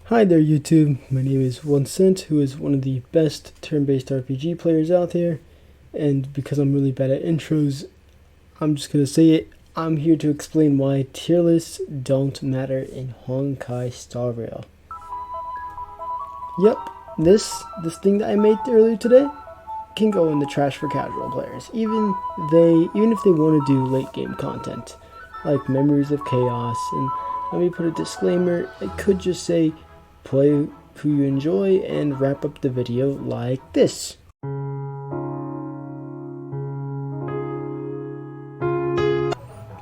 Hi there YouTube, my name is OneCent, who is one of the best turn-based RPG players out there, and because I'm really bad at intros, I'm just gonna say it. I'm here to explain why tier lists don't matter in Honkai Star Rail. Yep, this thing that I made earlier today can go in the trash for casual players, even if they want to do late game content, like Memories of Chaos. And let me put a disclaimer, I could just say play who you enjoy and wrap up the video like this.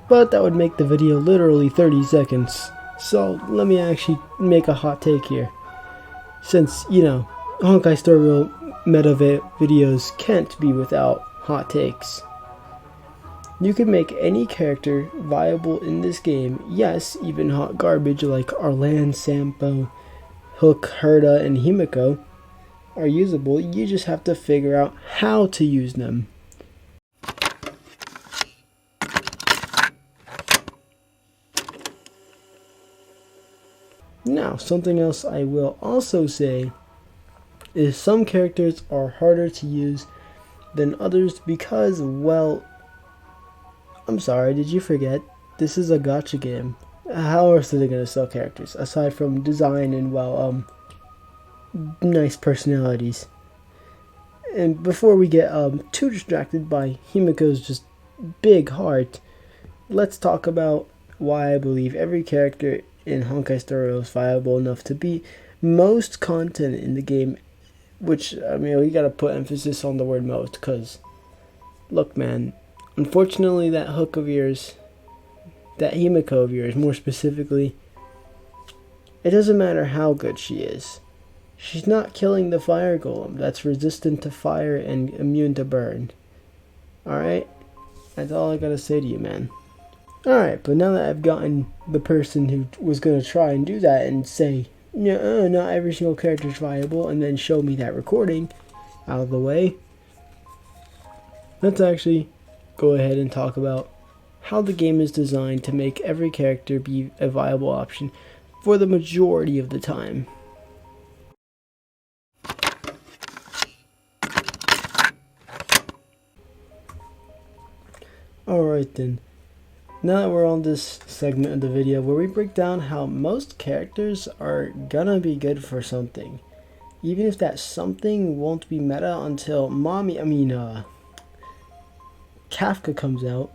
But that would make the video literally 30 seconds. So let me actually make a hot take here. Since, Honkai Star Rail meta videos can't be without hot takes. You can make any character viable in this game. Yes, even hot garbage like Arlan, Sampo, Hook, Herta, and Himiko are usable. You just have to figure out how to use them. Now, something else I will also say is some characters are harder to use than others because, well, I'm sorry, did you forget? This is a gacha game. How else are they going to sell characters aside from design and, well, nice personalities? And before we get too distracted by Himiko's just big heart, let's talk about why I believe every character in Honkai Star Rail is viable enough to be most content in the game. Which, I mean, we gotta put emphasis on the word most, because, look, man, unfortunately that Hook of yours, that Himiko of yours, more specifically, it doesn't matter how good she is. She's not killing the fire golem that's resistant to fire and immune to burn. Alright? That's all I gotta say to you, man. Alright, but now that I've gotten the person who was gonna try and do that and say, no, not every single character is viable, and then show me that recording out of the way, let's actually go ahead and talk about how the game is designed to make every character be a viable option for the majority of the time. Alright then, now that we're on this segment of the video where we break down how most characters are gonna be good for something, even if that something won't be meta until Kafka comes out,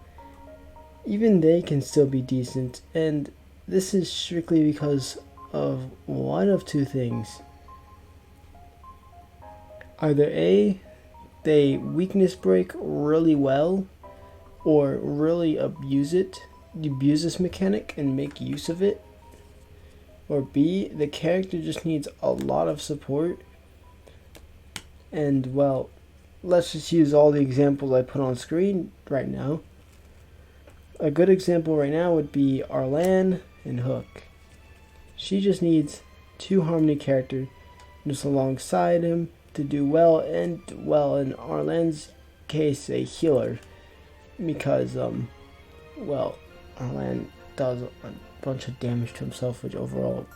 even they can still be decent, and this is strictly because of one of two things. Either A, they weakness break really well, or really abuse this mechanic and make use of it, or B, the character just needs a lot of support. And, well, let's just use all the examples I put on screen right now. A good example right now would be Arlan and Hook. She just needs two Harmony characters just alongside him to do well, and, well, in Arlan's case, a healer. Because, well, Arlan does a bunch of damage to himself, which overall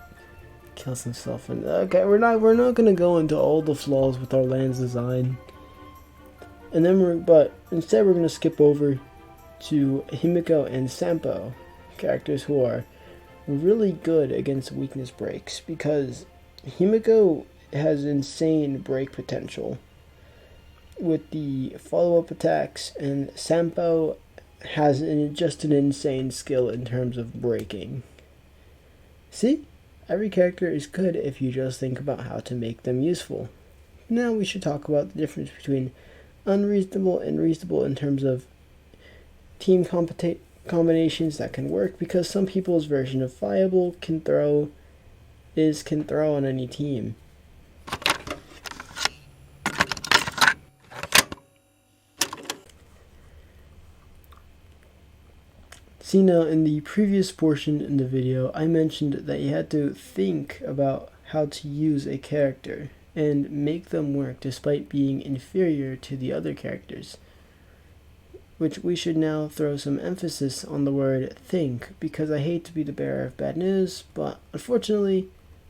kills himself. And okay, we're not gonna go into all the flaws with Arlan's design. And then but instead we're gonna skip over to Himiko and Sampo, characters who are really good against weakness breaks, because Himiko has insane break potential with the follow-up attacks, and Sampo has just an insane skill in terms of breaking. See? Every character is good if you just think about how to make them useful. Now we should talk about the difference between unreasonable and reasonable in terms of team combinations that can work, because some people's version of viable can throw on any team. See, now in the previous portion in the video, I mentioned that you had to think about how to use a character and make them work despite being inferior to the other characters. Which we should now throw some emphasis on the word think, because I hate to be the bearer of bad news, but unfortunately,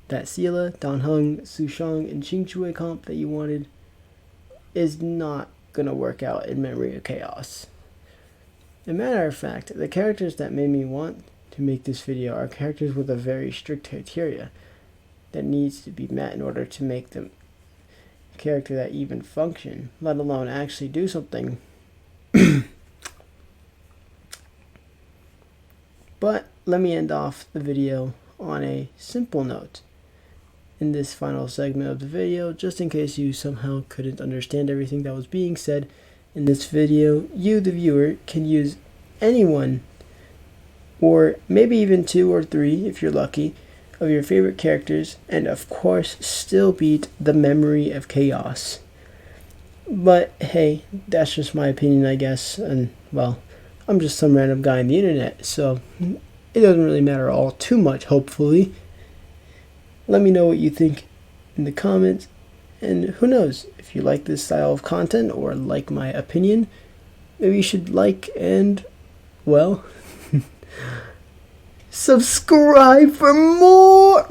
that Sela, Danheng, Sushang, and Qingchui comp that you wanted is not gonna work out in Memory of Chaos. As a matter of fact, the characters that made me want to make this video are characters with a very strict criteria that needs to be met in order to make them a character that even function, let alone actually do something. But let me end off the video on a simple note in this final segment of the video, just in case you somehow couldn't understand everything that was being said in this video. You, the viewer, can use anyone, or maybe even 2 or 3 if you're lucky, of your favorite characters, and of course still beat the Memory of Chaos. But hey, that's just my opinion, I guess, and well, I'm just some random guy on the internet, so it doesn't really matter all too much, hopefully. Let me know what you think in the comments, and who knows, if you like this style of content or like my opinion, maybe you should like and, well, subscribe for more!